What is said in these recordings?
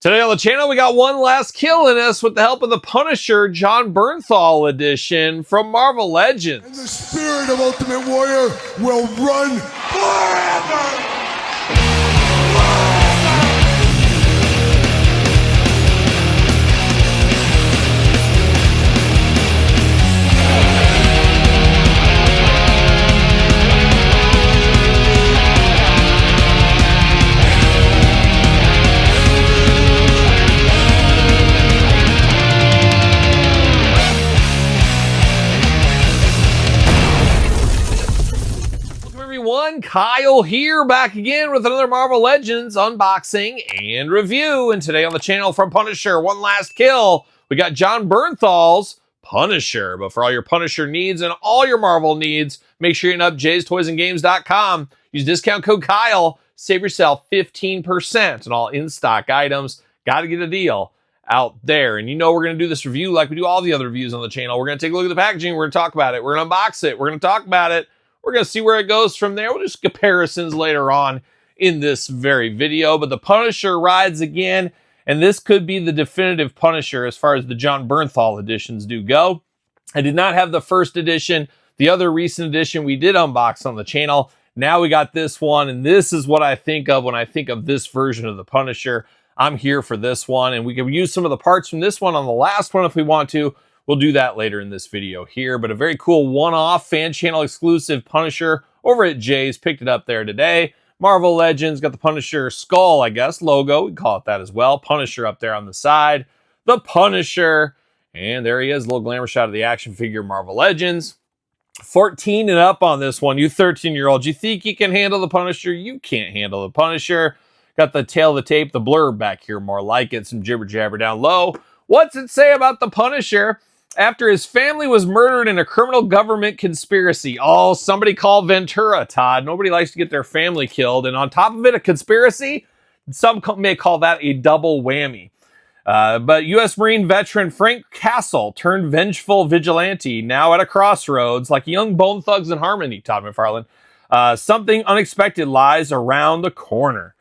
Today on the channel, we got one last kill in us with the help of the Punisher Jon Bernthal edition from Marvel Legends. And the spirit of Ultimate Warrior will run forever! Kyle here, back again with another Marvel Legends unboxing and review. And today on the channel from Punisher, one last kill, we got Jon Bernthal's Punisher. But for all your Punisher needs and all your Marvel needs, make sure you hit up jaystoysandgames.com. Use discount code Kyle, save yourself 15% on all in-stock items. Got to get a deal out there. And you know we're going to do this review like we do all the other reviews on the channel. We're going to take a look at the packaging. We're going to talk about it. We're going to unbox it. We're going to talk about it. We're going to see where it goes from there. We'll do comparisons later on in this very video. But the Punisher rides again, and this could be the definitive Punisher as far as the Jon Bernthal editions do go. I did not have the first edition. The other recent edition we did unbox on the channel. Now we got this one, and this is what I think of when I think of this version of the Punisher. I'm here for this one, and we can use some of the parts from this one on the last one if we want to. We'll do that later in this video here, but a very cool one-off fan channel exclusive Punisher over at Jay's. Picked it up there today. Marvel Legends, got the Punisher skull, I guess, logo. We call it that as well. Punisher up there on the side. The Punisher. And there he is, a little glamour shot of the action figure Marvel Legends. 14 and up on this one. You 13-year-olds, you think you can handle the Punisher? You can't handle the Punisher. Got the tail of the tape, the blurb back here, more like it. Some jibber-jabber down low. What's it say about the Punisher? After his family was murdered in a criminal government conspiracy. Oh, somebody call Ventura, Todd. Nobody likes to get their family killed. And on top of it, a conspiracy? Some may call that a double whammy. But U.S. Marine veteran Frank Castle turned vengeful vigilante, now at a crossroads, like young Bone Thugs and Harmony, Todd McFarlane. Something unexpected lies around the corner.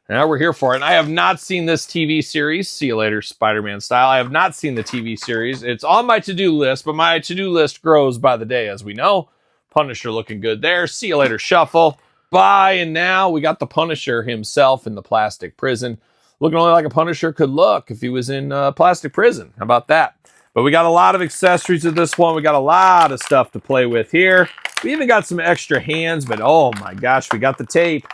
Now we're here for it. And I have not seen this TV series. See you later, Spider-Man style. I have not seen the TV series. It's on my to-do list, but my to-do list grows by the day, as we know. Punisher looking good there. See you later, Shuffle. Bye. And now we got the Punisher himself in the plastic prison. Looking only like a Punisher could look if he was in plastic prison. How about that? But we got a lot of accessories to this one. We got a lot of stuff to play with here. We even got some extra hands, but oh my gosh, we got the tape.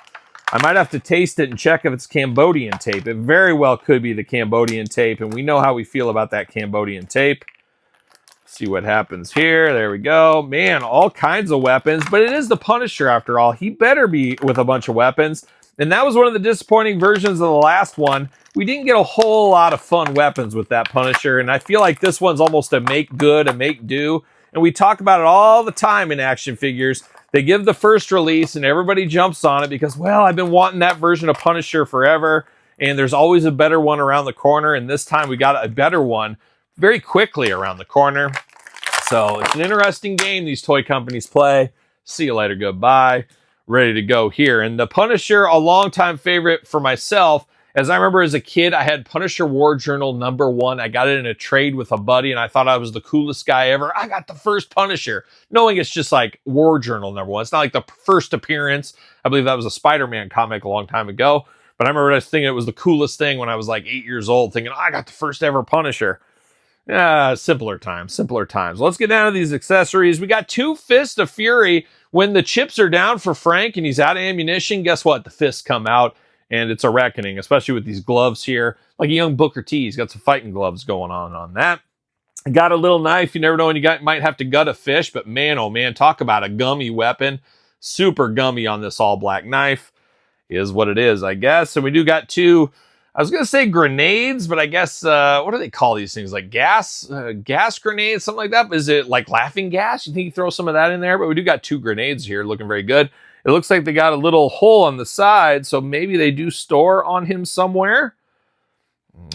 I might have to taste it and check if it's Cambodian tape. It very well could be the Cambodian tape, and we know how we feel about that Cambodian tape. See what happens here. There we go. Man, all kinds of weapons, but it is the Punisher after all. He better be with a bunch of weapons, and that was one of the disappointing versions of the last one. We didn't get a whole lot of fun weapons with that Punisher, and I feel like this one's almost a make good, a make do, and we talk about it all the time in action figures. They give the first release and everybody jumps on it because, well, I've been wanting that version of Punisher forever, and there's always a better one around the corner, and this time we got a better one very quickly around the corner. So it's an interesting game these toy companies play. See you later, goodbye. Ready to go here. And the Punisher, a longtime favorite for myself. As I remember as a kid, I had Punisher War Journal #1. I got it in a trade with a buddy, and I thought I was the coolest guy ever. I got the first Punisher, knowing it's just like War Journal #1. It's not like the first appearance. I believe that was a Spider-Man comic a long time ago. But I remember I was thinking it was the coolest thing when I was like 8 years old, thinking, I got the first ever Punisher. Simpler times, simpler times. Let's get down to these accessories. We got 2 Fists of Fury. When the chips are down for Frank and he's out of ammunition, guess what? The fists come out. And it's a reckoning, especially with these gloves here. Like a young Booker T, he's got some fighting gloves going on that. Got a little knife. You never know when you might have to gut a fish, but man, oh man, talk about a gummy weapon. Super gummy on this all-black knife. Is what it is, I guess. And we do got 2, I was going to say grenades, but I guess, what do they call these things? Like gas grenades, something like that? Is it like laughing gas? You think you throw some of that in there? But we do got 2 grenades here, looking very good. It looks like they got a little hole on the side, so maybe they do store on him somewhere.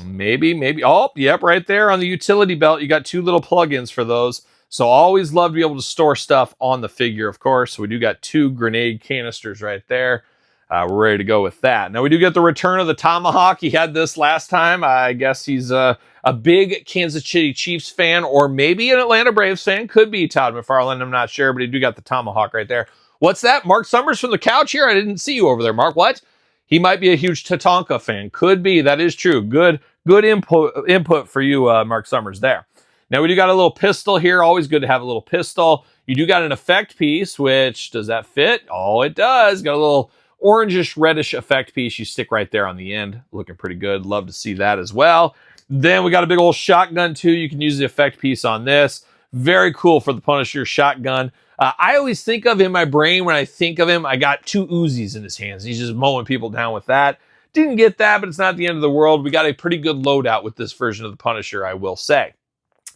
Maybe. Oh, yep, right there on the utility belt, you got 2 little plugins for those. So always love to be able to store stuff on the figure, of course. So we do got 2 grenade canisters right there. we're ready to go with that. Now we do get the return of the tomahawk. He had this last time. I guess he's a big Kansas City Chiefs fan, or maybe an Atlanta Braves fan. Could be Todd McFarlane. I'm not sure, but he do got the tomahawk right there. What's that? Mark Summers from the couch here? I didn't see you over there, Mark. What? He might be a huge Tatanka fan. Could be. That is true. Good input for you, Mark Summers there. Now we do got a little pistol here. Always good to have a little pistol. You do got an effect piece, which, does that fit? Oh, it does. Got a little orangish, reddish effect piece you stick right there on the end. Looking pretty good. Love to see that as well. Then we got a big old shotgun too. You can use the effect piece on this. Very cool for the Punisher shotgun. I always think of, in my brain, when I think of him, I got 2 Uzis in his hands. He's just mowing people down with that. Didn't get that, but it's not the end of the world. We got a pretty good loadout with this version of the Punisher, I will say.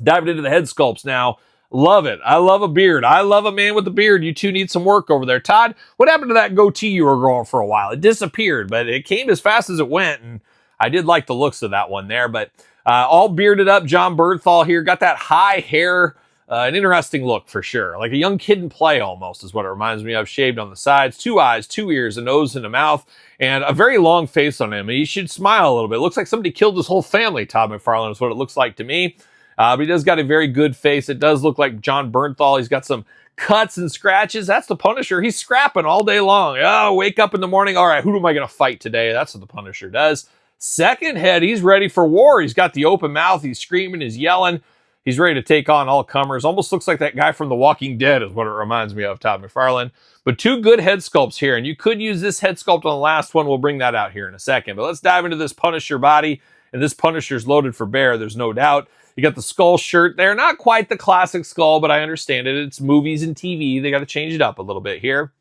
Diving into the head sculpts now. Love it. I love a beard. I love a man with a beard. You two need some work over there. Todd, what happened to that goatee you were growing for a while? It disappeared, but it came as fast as it went, and I did like the looks of that one there. But all bearded up Jon Bernthal here. Got that high hair. An interesting look for sure. Like a young kid in play almost is what it reminds me of. Shaved on the sides, 2 eyes, 2 ears, a nose and a mouth, and a very long face on him. He should smile a little bit. It looks like somebody killed his whole family, Todd McFarlane is what it looks like to me. But he does got a very good face. It does look like Jon Bernthal. He's got some cuts and scratches. That's the Punisher. He's scrapping all day long. Oh, wake up in the morning. All right, who am I going to fight today? That's what the Punisher does. Second head, he's ready for war. He's got the open mouth. He's screaming. He's yelling. He's ready to take on all comers. Almost looks like that guy from The Walking Dead is what it reminds me of, Todd McFarlane. But 2 good head sculpts here, and you could use this head sculpt on the last one. We'll bring that out here in a second. But let's dive into this Punisher body. And this Punisher's loaded for bear, there's no doubt. You got the skull shirt there. Not quite the classic skull, but I understand it. It's movies and TV. They got to change it up a little bit here.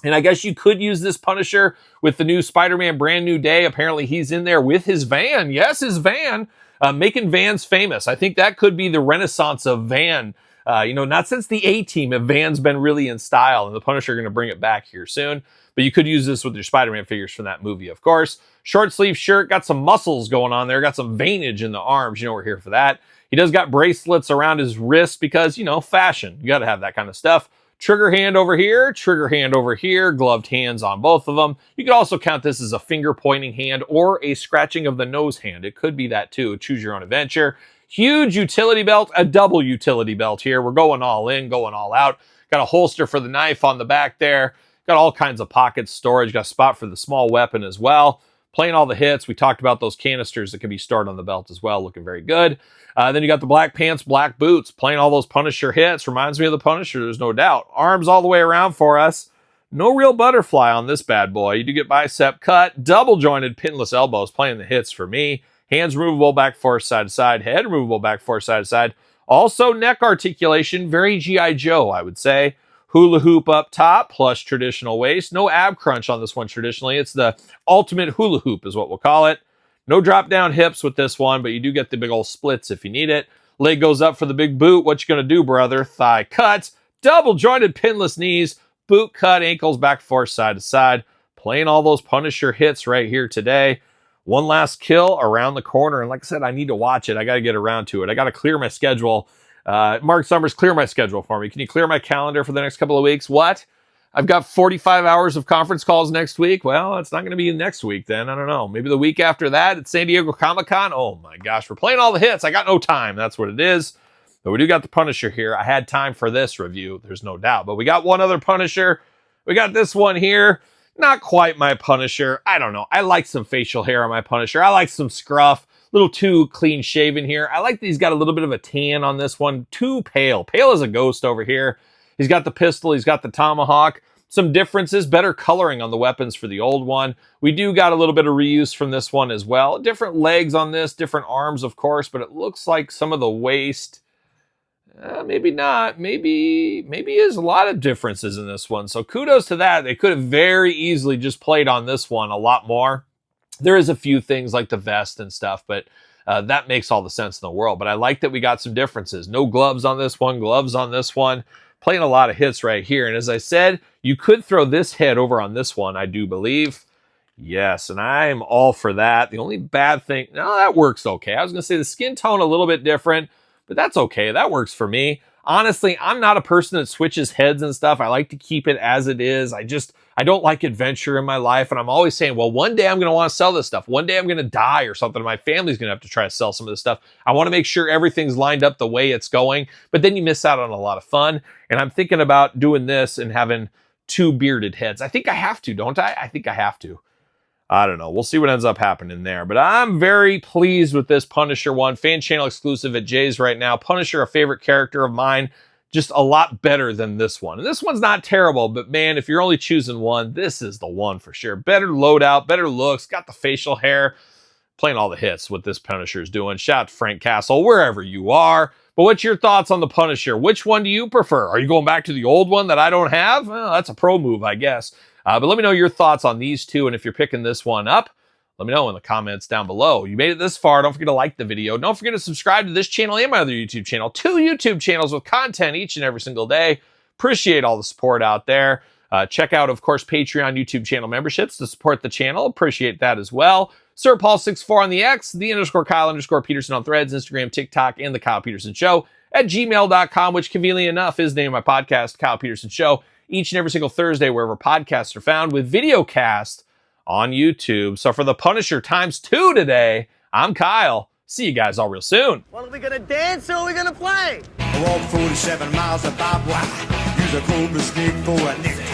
And I guess you could use this Punisher with the new Spider-Man Brand New Day. Apparently he's in there with his van. Yes, his van. Making vans famous. I think that could be the renaissance of van. Not since the A-Team have vans been really in style, and the Punisher going to bring it back here soon. But you could use this with your Spider-Man figures from that movie, of course. Short sleeve shirt, got some muscles going on there, got some veinage in the arms. You know we're here for that. He does got bracelets around his wrist because, fashion. You got to have that kind of stuff. Trigger hand over here, gloved hands on both of them. You could also count this as a finger pointing hand or a scratching of the nose hand. It could be that too. Choose your own adventure. Huge utility belt, a double utility belt here. We're going all in, going all out. Got a holster for the knife on the back there. Got all kinds of pockets, storage. Got a spot for the small weapon as well. Playing all the hits. We talked about those canisters that can be stored on the belt as well. Looking very good. Then you got the black pants, black boots. Playing all those Punisher hits. Reminds me of the Punisher, there's no doubt. Arms all the way around for us. No real butterfly on this bad boy. You do get bicep cut. Double jointed pinless elbows. Playing the hits for me. Hands removable, back forth, side to side. Head removable, back forth, side to side. Also neck articulation. Very G.I. Joe, I would say. Hula hoop up top, plus traditional waist. No ab crunch on this one traditionally. It's the ultimate hula hoop is what we'll call it. No drop down hips with this one, but you do get the big old splits if you need it. Leg goes up for the big boot. What you gonna do, brother? Thigh cut. Double jointed pinless knees. Boot cut, ankles back forth, side to side. Playing all those Punisher hits right here today. One last kill around the corner. And like I said, I need to watch it. I got to get around to it. I got to clear my schedule. Mark Summers, clear my schedule for me. Can you clear my calendar for the next couple of weeks? What? I've got 45 hours of conference calls next week. Well, it's not going to be next week then. I don't know. Maybe the week after that at San Diego Comic-Con. Oh my gosh, we're playing all the hits. I got no time. That's what it is. But we do got the Punisher here. I had time for this review. There's no doubt. But we got one other Punisher. We got this one here. Not quite my Punisher. I don't know. I like some facial hair on my Punisher. I like some scruff. A little too clean shaven here. I like that he's got a little bit of a tan on this one. Too pale. Pale as a ghost over here. He's got the pistol. He's got the tomahawk. Some differences. Better coloring on the weapons for the old one. We do got a little bit of reuse from this one as well. Different legs on this. Different arms, of course. But it looks like some of the waist... maybe not. Maybe is a lot of differences in this one. So kudos to that. They could have very easily just played on this one a lot more. There is a few things like the vest and stuff, but that makes all the sense in the world. But I like that we got some differences. No gloves on this one, gloves on this one. Playing a lot of hits right here. And as I said, you could throw this head over on this one, I do believe. Yes, and I am all for that. The only bad thing, no, that works okay. I was going to say the skin tone a little bit different, but that's okay. That works for me. Honestly, I'm not a person that switches heads and stuff. I like to keep it as it is. I don't like adventure in my life. And I'm always saying, well, one day I'm going to want to sell this stuff. One day I'm going to die or something. My family's going to have to try to sell some of this stuff. I want to make sure everything's lined up the way it's going. But then you miss out on a lot of fun. And I'm thinking about doing this and having 2 bearded heads. I think I have to, don't I? I think I have to. I don't know. We'll see what ends up happening there. But I'm very pleased with this Punisher one. Fan channel exclusive at Jay's right now. Punisher, a favorite character of mine. Just a lot better than this one. And this one's not terrible, but man, if you're only choosing one, this is the one for sure. Better loadout, better looks, got the facial hair. Playing all the hits, what this Punisher is doing. Shout out to Frank Castle, wherever you are. But what's your thoughts on the Punisher? Which one do you prefer? Are you going back to the old one that I don't have? Well, that's a pro move, I guess. But let me know your thoughts on these two. And if you're picking this one up, let me know in the comments down below. You made it this far. Don't forget to like the video. Don't forget to subscribe to this channel and my other YouTube channel. 2 YouTube channels with content each and every single day. Appreciate all the support out there. Check out, of course, Patreon YouTube channel memberships to support the channel. Appreciate that as well. Sir Paul64 on the X, _Kyle_Peterson on Threads, Instagram, TikTok, and The Kyle Peterson Show at gmail.com, which conveniently enough is the name of my podcast, Kyle Peterson Show, each and every single Thursday wherever podcasts are found with video cast on YouTube. So for the Punisher ×2 today, I'm Kyle. See you guys all real soon. Well, are we gonna dance or are we gonna play? I walk 47 miles of barbed wire. Use a cobra snake for a nigga.